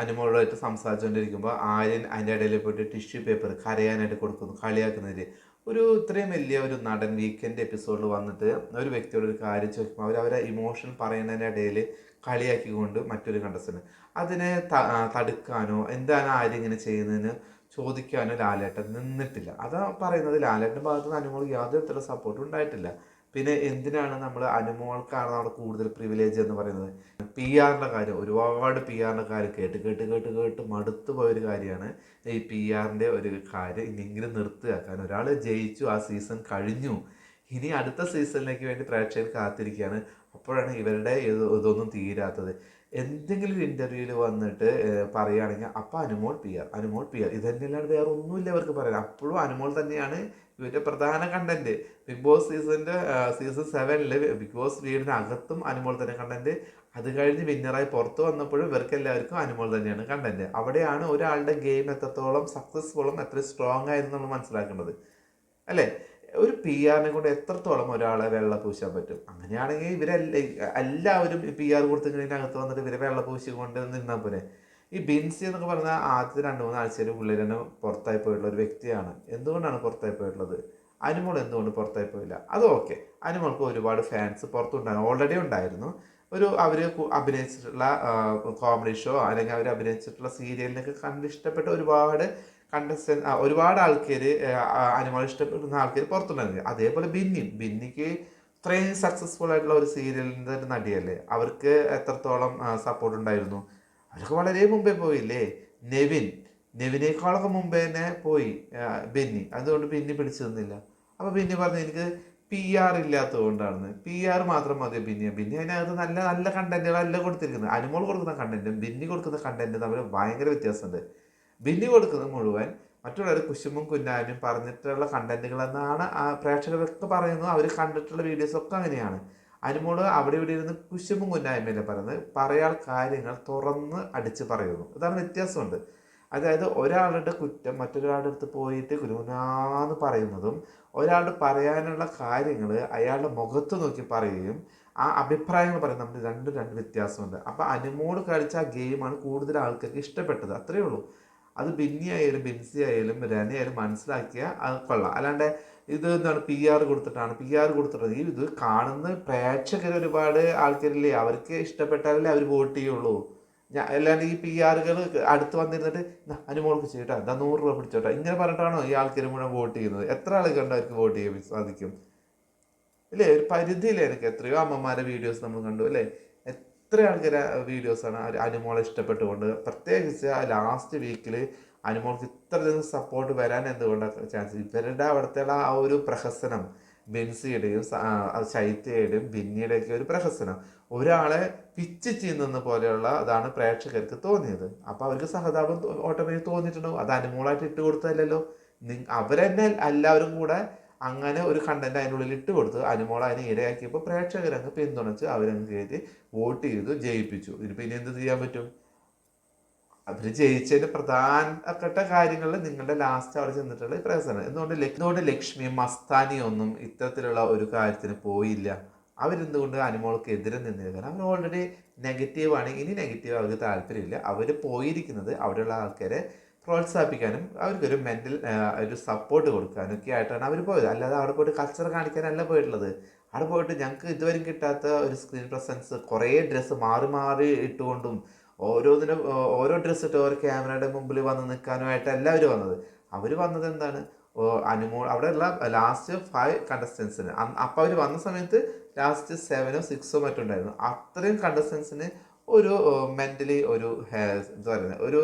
അനുമോളായിട്ട് സംസാരിച്ചുകൊണ്ടിരിക്കുമ്പോൾ ആര്യൻ അതിൻ്റെ ഇടയിൽ പോയിട്ട് ടിഷ്യൂ പേപ്പർ കരയാനായിട്ട് കൊടുക്കുന്നു, കളിയാക്കുന്നതിൽ. ഇത്രയും വലിയ ഒരു നടൻ വീക്കെൻഡ് എപ്പിസോഡിൽ വന്നിട്ട് ഒരു വ്യക്തിയോട് ഒരു കാര്യം ചോദിക്കുമ്പോൾ അവരെ ഇമോഷൻ പറയുന്നതിൻ്റെ ഇടയിൽ കളിയാക്കിക്കൊണ്ട് മറ്റൊരു കണ്ടസ്റ്റന്റ് അതിനെ തടുക്കാനോ എന്താണ് ആര്യം ഇങ്ങനെ ചെയ്യുന്നതിന് ചോദിക്കാനോ ലാലേട്ടൻ നിന്നിട്ടില്ല. അതാ പറയുന്നത്, ലാലേട്ടൻ്റെ ഭാഗത്ത് നിന്ന് അനുമോൾ യാതൊരു തരത്തിലുള്ള സപ്പോർട്ടും ഉണ്ടായിട്ടില്ല. പിന്നെ എന്തിനാണ് നമ്മൾ അനുമോൾക്കാണ് അവിടെ കൂടുതൽ പ്രിവിലേജ് എന്ന് പറയുന്നത്. PR കാര്യം, ഒരുപാട് PR കാര്യം കേട്ട് കേട്ട് കേട്ട് കേട്ട് മടുത്തു പോയൊരു കാര്യമാണ് ഈ PR ഒരു കാര്യം. ഇനിയെങ്കിലും നിർത്തുക. കാരണം ഒരാൾ ജയിച്ചു, ആ സീസൺ കഴിഞ്ഞു, ഇനി അടുത്ത സീസണിലേക്ക് വേണ്ടി പ്രേക്ഷകർ കാത്തിരിക്കുകയാണ്. അപ്പോഴാണ് ഇവരുടെ ഇതൊന്നും തീരാത്തത്. എന്തെങ്കിലും ഒരു ഇൻ്റർവ്യൂവിൽ വന്നിട്ട് പറയുകയാണെങ്കിൽ അപ്പോൾ അനുമോൾ PR ഇത് തന്നെയല്ലാണ്ട് വേറെ ഒന്നുമില്ല ഇവർക്ക് പറയാൻ. അപ്പോഴും അനുമോൾ തന്നെയാണ് ഇവരുടെ പ്രധാന content. Bigg Boss season 7 Bigg Boss വീടിനകത്തും അനുമോൾ തന്നെ കണ്ടന്റ്. അത് കഴിഞ്ഞ് വിന്നറായി പുറത്ത് വന്നപ്പോഴും ഇവർക്ക് എല്ലാവർക്കും അനുമോൾ തന്നെയാണ് കണ്ടന്റ്. അവിടെയാണ് ഒരാളുടെ ഗെയിം എത്രത്തോളം സക്സസ്ഫുള്ളും എത്ര സ്ട്രോങ് ആയിരുന്നു നമ്മൾ മനസ്സിലാക്കേണ്ടത്, അല്ലേ. ഒരു PR കൊണ്ട് എത്രത്തോളം ഒരാളെ വെള്ള പൂശാൻ പറ്റും. അങ്ങനെയാണെങ്കിൽ എല്ലാവരും PR കൊടുത്തിങ്ങനകത്ത് വന്നിട്ട് ഇവരെ വെള്ള പൂശി കൊണ്ട് നിന്നാൽ പോലെ. ഈ ബിൻസി എന്നൊക്കെ പറഞ്ഞാൽ ആദ്യത്തെ 2-3 ആഴ്ചയിൽ പുള്ളിൽ തന്നെ പുറത്തായി പോയിട്ടുള്ള ഒരു വ്യക്തിയാണ്. എന്തുകൊണ്ടാണ് പുറത്തായി പോയിട്ടുള്ളത്? അനുമോൾ എന്തുകൊണ്ട് പുറത്തായി പോയില്ല? അത് ഓക്കെ, അനുമോൾക്ക് ഒരുപാട് ഫാൻസ് പുറത്തുണ്ടായിരുന്നു, ഓൾറെഡി ഉണ്ടായിരുന്നു. അവർ അഭിനയിച്ചിട്ടുള്ള കോമഡി ഷോ അല്ലെങ്കിൽ അവർ അഭിനയിച്ചിട്ടുള്ള സീരിയലിനൊക്കെ കണ്ടിഷ്ടപ്പെട്ട ഒരുപാട് ആൾക്കാർ അനുമോൾ ഇഷ്ടപ്പെടുന്ന ആൾക്കാർ പുറത്തുണ്ടായിരുന്നു. അതേപോലെ ബിന്നിക്ക് ഇത്രയും സക്സസ്ഫുൾ ആയിട്ടുള്ള ഒരു സീരിയലിൻ്റെ ഒരു നടിയല്ലേ, അവർക്ക് എത്രത്തോളം സപ്പോർട്ട് ഉണ്ടായിരുന്നു? അവർക്ക് വളരെ മുമ്പേ പോയില്ലേ. നെവിൻ നെവിനേക്കാളൊക്കെ മുമ്പേ തന്നെ പോയി ബെന്നി. അതുകൊണ്ട് ബെന്നി പിടിച്ചു നിന്നില്ല. അപ്പോൾ ബെന്നി പറഞ്ഞു എനിക്ക് PR ഇല്ലാത്തത് കൊണ്ടാണ്. PR മാത്രം മതി ബിന്നി അതിനകത്ത് നല്ല നല്ല കണ്ടന്റുകളല്ല കൊടുത്തിരിക്കുന്നത്. അനുമോൾ കൊടുക്കുന്ന കണ്ടന്റും ബിന്നി കൊടുക്കുന്ന കണ്ടന്റും തമ്മിൽ ഭയങ്കര വ്യത്യാസമുണ്ട്. ബിന്നി കൊടുക്കുന്നത് മുഴുവൻ മറ്റുള്ളവർ കുശുമ്പും കുന്നാനും പറഞ്ഞിട്ടുള്ള കണ്ടന്റുകൾ എന്നാണ് ആ പ്രേക്ഷകരൊക്കെ പറയുന്നത്. അവർ കണ്ടിട്ടുള്ള വീഡിയോസൊക്കെ അങ്ങനെയാണ്. അനുമോള് അവിടെ ഇവിടെ ഇരുന്ന് കുശുമ്പും കുന്നായ്മയല്ലേ പറയുന്നത്, പറയാൻ കാര്യങ്ങൾ തുറന്ന് അടിച്ച് പറയുന്നു. ഇതാണ് വ്യത്യാസമുണ്ട്. അതായത് ഒരാളുടെ കുറ്റം മറ്റൊരാളുടെ അടുത്ത് പോയിട്ട് ഗുരുനാന്ന് പറയുന്നതും ഒരാളുടെ പറയാനുള്ള കാര്യങ്ങൾ അയാളുടെ മുഖത്ത് നോക്കി പറയുകയും ആ അഭിപ്രായങ്ങൾ പറയും, നമ്മൾ രണ്ട് വ്യത്യാസമുണ്ട്. അപ്പോൾ അനുമോള് കളിച്ച ആ ഗെയിമാണ് കൂടുതൽ ആൾക്കാർക്ക് ഇഷ്ടപ്പെട്ടത്, അത്രയേ ഉള്ളൂ. അത് ബിന്നി ആയാലും ബിൻസി ആയാലും രനി ആയാലും മനസ്സിലാക്കിയാൽ അത് കൊള്ളാം. അല്ലാണ്ട് ഇത് എന്താണ് PR കൊടുത്തിട്ടാണ് PR കൊടുത്തിട്ടത്. ഇത് കാണുന്ന പ്രേക്ഷകർ ഒരുപാട് ആൾക്കാരില്ലേ, അവർക്ക് ഇഷ്ടപ്പെട്ടാലല്ലേ അവർ വോട്ട് ചെയ്യുള്ളൂ. അല്ലാണ്ട് ഈ PR അടുത്ത് വന്നിരുന്നിട്ട് അനുമോൾക്ക് ചെയ്യട്ടോ, എന്താ 100 രൂപ പിടിച്ചോട്ടോ, ഇങ്ങനെ പറഞ്ഞിട്ടാണോ ഈ ആൾക്കാർ മുഴുവൻ വോട്ട് ചെയ്യുന്നത്? എത്ര ആൾക്കാരുണ്ട് അവർക്ക് വോട്ട് ചെയ്യാൻ സാധിക്കും? ഇല്ലേ, ഒരു പരിധിയില്ലേ. എനിക്ക് എത്രയോ അമ്മമാരെ വീഡിയോസ് നമ്മൾ കണ്ടു അല്ലേ, എത്ര ആൾക്കാരെ വീഡിയോസാണ് അനുമോളെ ഇഷ്ടപ്പെട്ടുകൊണ്ട്. പ്രത്യേകിച്ച് ആ ലാസ്റ്റ് വീക്കിൽ അനുമോൾക്ക് ഇത്രയധികം സപ്പോർട്ട് വരാൻ എന്തുകൊണ്ടാണ് ചാൻസ്? ഇവരുടെ അവിടുത്തെ ആ ഒരു പ്രഹസനം, ബെൻസിയുടെയും ശൈത്യയുടെയും ബിന്നിയുടെയൊക്കെ ഒരു പ്രഹസനം ഒരാളെ പിച്ച് ചെയ്യുന്ന പോലെയുള്ള അതാണ് പ്രേക്ഷകർക്ക് തോന്നിയത്. അപ്പോൾ അവർക്ക് സഹതാപം ഓട്ടോമാറ്റിക് തോന്നിയിട്ടുണ്ടാവും. അത് അനുമോളായിട്ട് ഇട്ട് കൊടുത്തതല്ലല്ലോ, അവരെന്നെ എല്ലാവരും കൂടെ അങ്ങനെ ഒരു കണ്ടന്റ് അതിനുള്ളിൽ ഇട്ട് കൊടുത്ത് അനുമോളെ അതിനെ ഇരയാക്കിയപ്പോൾ പ്രേക്ഷകരങ്ങ് പിന്തുണച്ച് അവരങ്ങ് കയറ്റി വോട്ട് ചെയ്തു ജയിപ്പിച്ചു. ഇതിപ്പോൾ ഇനി എന്ത് ചെയ്യാൻ പറ്റും? അവർ ജയിച്ചതിന് പ്രധാനപ്പെട്ട കാര്യങ്ങളിൽ നിങ്ങളുടെ ലാസ്റ്റ് അവിടെ ചെന്നിട്ടുള്ള പ്രഹസനം. എന്തുകൊണ്ട് ലക്ഷ്മി മസ്താനി ഒന്നും ഇത്തരത്തിലുള്ള ഒരു കാര്യത്തിന് പോയില്ല? അവരെന്തുകൊണ്ട് അനുമോൾക്ക് എതിരെ നിന്നില്ല? കാരണം അവർ ഓൾറെഡി നെഗറ്റീവാണ്. ഇനി നെഗറ്റീവ് അവർക്ക് താല്പര്യമില്ല. അവർ പോയിരിക്കുന്നത് അവിടെയുള്ള ആൾക്കാരെ പ്രോത്സാഹിപ്പിക്കാനും അവർക്കൊരു മെൻ്റൽ ഒരു സപ്പോർട്ട് കൊടുക്കാനും ഒക്കെ ആയിട്ടാണ് അവർ പോയത്. അല്ലാതെ അവിടെ പോയിട്ട് കൾച്ചർ കാണിക്കാനല്ല പോയിട്ടുള്ളത്. അവിടെ പോയിട്ട് ഞങ്ങൾക്ക് ഇതുവരെയും കിട്ടാത്ത ഒരു സ്ക്രീൻ പ്രസൻസ്, കുറേ ഡ്രസ്സ് മാറി മാറി ഇട്ടുകൊണ്ടും ഓരോന്നിനും ഓരോ ഡ്രസ്സ് ഇട്ട് ഓരോ ക്യാമറയുടെ മുമ്പിൽ വന്ന് നിൽക്കാനുമായിട്ടല്ല അവർ വന്നത്. അവർ വന്നത് എന്താണ്, അനുമോൾ അവിടെയുള്ള ലാസ്റ്റ് 5 കണ്ടസ്റ്റൻസിന് അപ്പോൾ അവർ വന്ന സമയത്ത് ലാസ്റ്റ് 7ഓ 6ഓ മറ്റുണ്ടായിരുന്നു. അത്രയും കണ്ടസ്റ്റൻസിന് ഒരു മെൻ്റലി ഒരു എന്താ പറയുന്നത്, ഒരു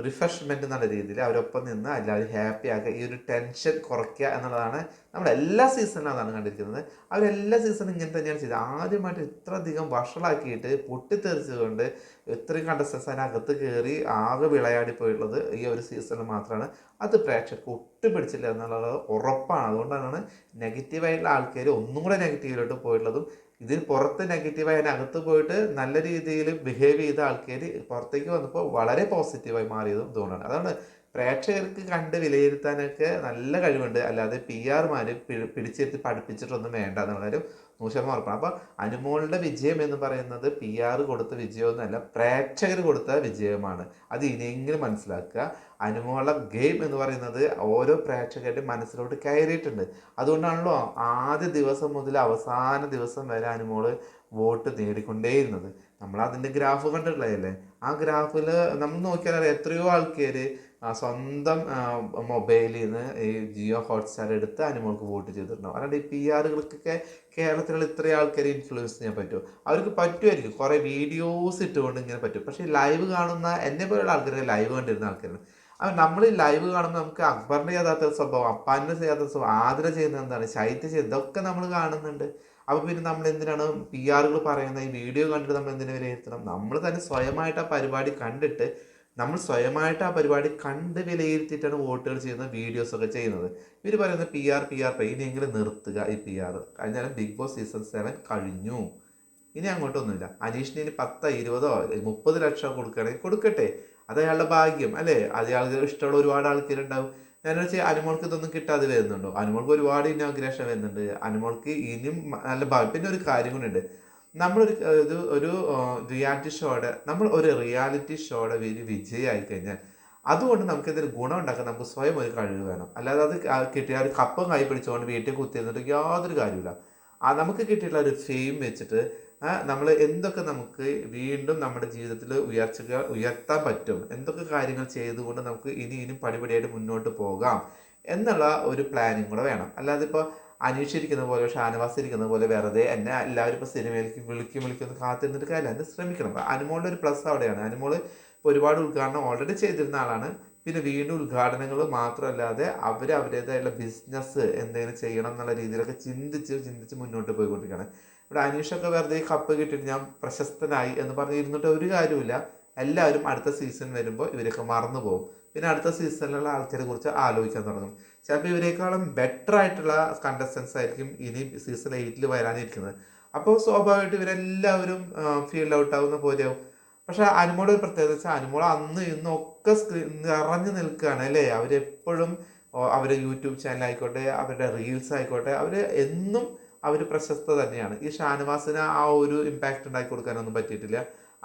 റിഫ്രഷ്മെൻറ്റ് എന്നുള്ള രീതിയിൽ അവരൊപ്പം നിന്ന് എല്ലാവരും ഹാപ്പി ആക്കുക, ഈ ഒരു ടെൻഷൻ കുറയ്ക്കുക എന്നുള്ളതാണ് നമ്മൾ എല്ലാ സീസണിലും അതാണ് കണ്ടിരിക്കുന്നത്. അവരെല്ലാ സീസണും ഇങ്ങനെ തന്നെയാണ് ചെയ്തത്. ആദ്യമായിട്ട് ഇത്രയധികം വഷളാക്കിയിട്ട് പൊട്ടിത്തെറിച്ചുകൊണ്ട് ഇത്രയും കണ്ടസ്റ്റൻസ് അതിനകത്ത് കയറി ആകെ വിളയാടി പോയിട്ടുള്ളത് ഈ ഒരു സീസണിൽ മാത്രമാണ്. അത് പ്രേക്ഷകർക്ക് ഒട്ടും പിടിച്ചില്ല എന്നുള്ളത് ഉറപ്പാണ്. അതുകൊണ്ടാണ് നെഗറ്റീവായിട്ടുള്ള ആൾക്കാർ ഒന്നും കൂടെ നെഗറ്റീവിലോട്ട് പോയിട്ടുള്ളതും. ഇതിന് പുറത്ത് നെഗറ്റീവായി അതിനകത്ത് പോയിട്ട് നല്ല രീതിയിൽ ബിഹേവ് ചെയ്ത ആൾക്കാർ പുറത്തേക്ക് വന്നപ്പോൾ വളരെ പോസിറ്റീവായി മാറിയതും ഇതുകൊണ്ടാണ്. അതാണ് പ്രേക്ഷകർക്ക് കണ്ട് വിലയിരുത്താനൊക്കെ നല്ല കഴിവുണ്ട്. അല്ലാതെ PR പിടിച്ചിരുത്തി പഠിപ്പിച്ചിട്ടൊന്നും വേണ്ട എന്നുള്ള കാര്യം 100% ഉറപ്പാണ്. അപ്പോൾ അനുമോളുടെ വിജയം എന്ന് പറയുന്നത് PR കൊടുത്ത വിജയമൊന്നുമല്ല, പ്രേക്ഷകർ കൊടുത്ത വിജയമാണ്. അത് ഇനിയെങ്കിലും മനസ്സിലാക്കുക. അനുമോളുടെ ഗെയിം എന്ന് പറയുന്നത് ഓരോ പ്രേക്ഷകരുടെ മനസ്സിലോട്ട് കയറിയിട്ടുണ്ട്. അതുകൊണ്ടാണല്ലോ ആദ്യ ദിവസം മുതൽ അവസാന ദിവസം വരെ അനുമോള് വോട്ട് നേടിക്കൊണ്ടേയിരുന്നത്. നമ്മൾ അതിൻ്റെ ഗ്രാഫ് കണ്ടിട്ടുള്ളതല്ലേ. ആ ഗ്രാഫിൽ നമ്മൾ നോക്കിയാൽ അറിയാം എത്രയോ ആൾക്കാർ സ്വന്തം മൊബൈലിൽ നിന്ന് ഈ ജിയോ ഹോട്ട്സ്റ്റാർ എടുത്ത് അനുമോൾക്ക് വോട്ട് ചെയ്തിട്ടുണ്ടാവും. അല്ലാണ്ട് ഈ PR കേരളത്തിലുള്ള ഇത്രയും ആൾക്കാരെ ഇൻഫ്ലുവൻസ് ചെയ്യാൻ പറ്റുമോ? അവർക്ക് പറ്റുമായിരിക്കും, കുറേ വീഡിയോസ് ഇട്ടുകൊണ്ട് ഇങ്ങനെ പറ്റും. പക്ഷേ ലൈവ് കാണുന്ന എന്നെ പോലുള്ള ആൾക്കാരെ ലൈവ് കണ്ടിരുന്ന ആൾക്കാരാണ്. അപ്പം നമ്മൾ ഈ ലൈവ് കാണുമ്പോൾ നമുക്ക് അക്ബറിൻ്റെ ചെയ്യാത്ത സ്വഭാവം, അപ്പാൻ്റെ ചെയ്യാത്ത സ്വഭാവം, ആതിര ചെയ്യുന്നത് എന്താണ്, ശൈത്യ ചെയ്യുന്നത്, ഇതൊക്കെ നമ്മൾ കാണുന്നുണ്ട്. അപ്പോൾ പിന്നെ നമ്മൾ എന്തിനാണ് PR പറയുന്ന ഈ വീഡിയോ കണ്ടിട്ട് നമ്മൾ എന്തിനു വിലയിരുത്തണം? നമ്മൾ തന്നെ സ്വയമായിട്ട് ആ പരിപാടി കണ്ടിട്ട് നമ്മൾ സ്വയമായിട്ട് ആ പരിപാടി കണ്ട് വിലയിരുത്തിയിട്ടാണ് വോട്ടുകൾ ചെയ്യുന്നത്, വീഡിയോസൊക്കെ ചെയ്യുന്നത്. ഇവർ പറയുന്നത് PR ഇനിയെങ്കിലും നിർത്തുക ഈ PR. കഴിഞ്ഞാൽ ബിഗ് ബോസ് സീസൺ 7 കഴിഞ്ഞു, ഇനി അങ്ങോട്ടൊന്നുമില്ല. അനീഷിന് ഇനി 10, 20, 30 ലക്ഷം കൊടുക്കുകയാണെങ്കിൽ കൊടുക്കട്ടെ, അത് അയാളുടെ ഭാഗ്യം അല്ലേ. അയാൾക്ക് ഇഷ്ടമുള്ള ഒരുപാട് ആൾക്കാരുണ്ടാവും. ഞാൻ വെച്ചാൽ അനുമോൾക്ക് ഇതൊന്നും കിട്ടാതെ വരുന്നുണ്ടോ? അനുമോൾക്ക് ഒരുപാട് ഇനോഗ്രേഷൻ വരുന്നുണ്ട്. അനുമോൾക്ക് ഇനിയും നല്ല ഭാഗ്യം. പിന്നെ ഒരു കാര്യം കൊണ്ടുണ്ട്, നമ്മളൊരു ഒരു റിയാലിറ്റി ഷോയുടെ വിജയമായി കഴിഞ്ഞാൽ അതുകൊണ്ട് നമുക്ക് എന്തെങ്കിലും ഗുണം ഉണ്ടാക്കാൻ നമുക്ക് സ്വയം ഒരു കഴിവ് വേണം. അല്ലാതെ അത് കിട്ടിയ ഒരു കപ്പം കൈ പിടിച്ചുകൊണ്ട് വീട്ടിൽ കുത്തിയിരുന്നിട്ട് യാതൊരു കാര്യമില്ല. നമുക്ക് കിട്ടിയിട്ടുള്ള ഒരു ഫെയിം വെച്ചിട്ട് നമ്മൾ എന്തൊക്കെ നമുക്ക് വീണ്ടും നമ്മുടെ ജീവിതത്തിൽ ഉയർത്താൻ പറ്റും, എന്തൊക്കെ കാര്യങ്ങൾ ചെയ്തുകൊണ്ട് നമുക്ക് ഇനിയും പടിപടിയായിട്ട് മുന്നോട്ട് പോകാം എന്നുള്ള ഒരു പ്ലാനിങ് കൂടെ വേണം. അല്ലാതെ ഇപ്പോൾ അനീഷ് ഇരിക്കുന്ന പോലെ ഷാനവാസ് ഇരിക്കുന്ന പോലെ വെറുതെ എന്നെ എല്ലാവരും ഇപ്പോൾ സിനിമയിലേക്ക് വിളിക്കും കാത്തിരുന്നിട്ട് കാര്യമില്ല, എന്നെ ശ്രമിക്കണം. അപ്പോൾ അനുമോളുടെ ഒരു പ്ലസ് അവിടെയാണ്. അനുമോൾ ഇപ്പോൾ ഒരുപാട് ഉദ്ഘാടനം ഓൾറെഡി ചെയ്തിരുന്ന ആളാണ്. പിന്നെ വീണ്ടും ഉദ്ഘാടനങ്ങൾ മാത്രമല്ലാതെ അവരുടേതായുള്ള ബിസിനസ് എന്തെങ്കിലും ചെയ്യണം എന്നുള്ള രീതിയിലൊക്കെ ചിന്തിച്ച് മുന്നോട്ട് പോയിക്കൊണ്ടിരിക്കുകയാണ്. ഇവിടെ അനീഷൊക്കെ വെറുതെ കപ്പ് കിട്ടിയിട്ട് ഞാൻ പ്രശസ്തനായി എന്ന് പറഞ്ഞ് ഇരുന്നിട്ട് ഒരു കാര്യമില്ല. എല്ലാവരും അടുത്ത സീസൺ വരുമ്പോൾ ഇവരൊക്കെ മറന്നു പോകും. പിന്നെ അടുത്ത സീസണിലുള്ള ആൾക്കാരെ കുറിച്ച് ആലോചിക്കാൻ തുടങ്ങും. ചിലപ്പോൾ ഇവരെക്കാളും ബെറ്റർ ആയിട്ടുള്ള കണ്ടസ്റ്റൻസ് ആയിരിക്കും ഇനി സീസൺ 8 വരാനിരിക്കുന്നത്. അപ്പോൾ സ്വാഭാവികമായിട്ട് ഇവരെല്ലാവരും ഫീൽഡ് ഔട്ട് ആവുന്ന പോലെയാവും. പക്ഷെ അനുമോള് ഒരു പ്രത്യേകത വെച്ചാൽ അനുമോള് അന്ന് ഇന്നൊക്കെ നിറഞ്ഞു നിൽക്കുകയാണ് അല്ലേ. അവരെപ്പോഴും അവരുടെ യൂട്യൂബ് ചാനൽ ആയിക്കോട്ടെ, അവരുടെ റീൽസ് ആയിക്കോട്ടെ, അവർ എന്നും അവർ പ്രശസ്ത തന്നെയാണ്. ഈ ഷാനവാസിന് ആ ഒരു ഇമ്പാക്റ്റ് ഉണ്ടാക്കി കൊടുക്കാനൊന്നും പറ്റിയിട്ടില്ല.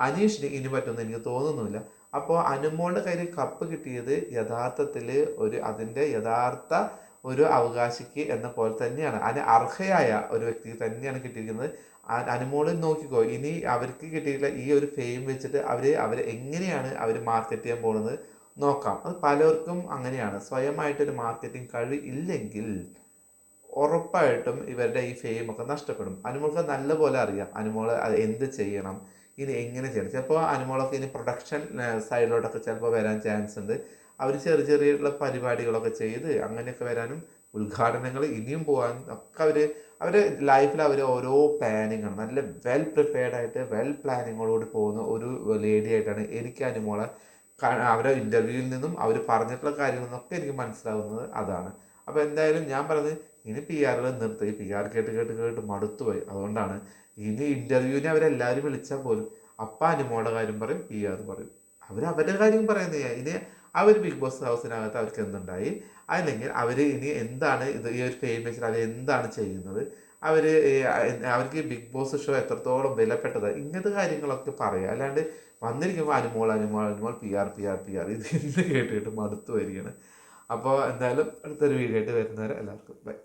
അനീഷിന് ഇനി പറ്റുമെന്ന് എനിക്ക് തോന്നുന്നില്ല. അപ്പോൾ അനുമോളുടെ കയ്യിൽ കപ്പ് കിട്ടിയത് യഥാർത്ഥത്തിൽ അതിൻ്റെ യഥാർത്ഥ ഒരു അവകാശിക്ക് എന്ന പോലെ തന്നെയാണ്, അതിന് അർഹയായ ഒരു വ്യക്തിക്ക് തന്നെയാണ് കിട്ടിയിരിക്കുന്നത്. അനുമോള് നോക്കിക്കോ, ഇനി അവർക്ക് കിട്ടിയിട്ടുള്ള ഈ ഒരു ഫെയിം വെച്ചിട്ട് അവർ എങ്ങനെയാണ് അവർ മാർക്കറ്റ് ചെയ്യാൻ പോകുന്നത് നോക്കാം. അത് പലർക്കും അങ്ങനെയാണ്. സ്വയമായിട്ടൊരു മാർക്കറ്റിംഗ് കഴിവ് ഇല്ലെങ്കിൽ ഉറപ്പായിട്ടും ഇവരുടെ ഈ ഫെയിം ഒക്കെ നഷ്ടപ്പെടും. അനുമോൾക്ക് നല്ലപോലെ അറിയാം അനുമോൾ അത് എന്ത് ചെയ്യണം, ഇനി എങ്ങനെ ചെയ്യണം. ചിലപ്പോൾ അനുമോളൊക്കെ ഇനി പ്രൊഡക്ഷൻ സൈഡിലോട്ടൊക്കെ ചിലപ്പോൾ വരാൻ ചാൻസ് ഉണ്ട്. അവർ ചെറിയ പരിപാടികളൊക്കെ ചെയ്ത് അങ്ങനെയൊക്കെ വരാനും ഉദ്ഘാടനങ്ങൾ ഇനിയും പോകാനും ഒക്കെ അവരുടെ ലൈഫിൽ ഓരോ പ്ലാനിങ്ങാണ്. നല്ല വെൽ പ്രിപ്പയർഡ് ആയിട്ട് വെൽ പ്ലാനിങ്ങോടുകൂടി പോകുന്ന ഒരു ലേഡി ആയിട്ടാണ് എനിക്ക് അനുമോളെ അവരുടെ ഇൻ്റർവ്യൂവിൽ നിന്നും അവർ പറഞ്ഞിട്ടുള്ള കാര്യങ്ങളിൽ നിന്നൊക്കെ എനിക്ക് മനസ്സിലാവുന്നത് അതാണ്. അപ്പോൾ എന്തായാലും ഞാൻ പറഞ്ഞത് ഇനി പി ആറുകൾ നിർത്തി, പി ആർ കേട്ട് മടുത്തുപോയി. അതുകൊണ്ടാണ് ഇനി ഇൻ്റർവ്യൂവിന് അവരെല്ലാവരും വിളിച്ചാൽ പോലും അപ്പം അനുമോളുടെ കാര്യം പറയും, പി ആർ പറയും, അവരുടെ കാര്യം പറയുന്നത്. ഇനി അവർ ബിഗ് ബോസ് ഹൗസിനകത്ത് അവർക്ക് എന്തുണ്ടായി, അല്ലെങ്കിൽ അവർ ഇനി എന്താണ് ഈ ഒരു ഫെയിം വെച്ചിട്ട് അവർ എന്താണ് ചെയ്യുന്നത്, അവർക്ക് ബിഗ് ബോസ് ഷോ എത്രത്തോളം വിലപ്പെട്ടത്, ഇങ്ങനത്തെ കാര്യങ്ങളൊക്കെ പറയുക. അല്ലാണ്ട് വന്നിരിക്കുമ്പോൾ അനുമോൾ പി ആർ ഇത് ഇന്ന് കേട്ടിട്ട് മടുത്തു വരികയാണ്. അപ്പോൾ എന്തായാലും അടുത്തൊരു വീഡിയോ ആയിട്ട് വരുന്നവരെ എല്ലാവർക്കും ബൈ.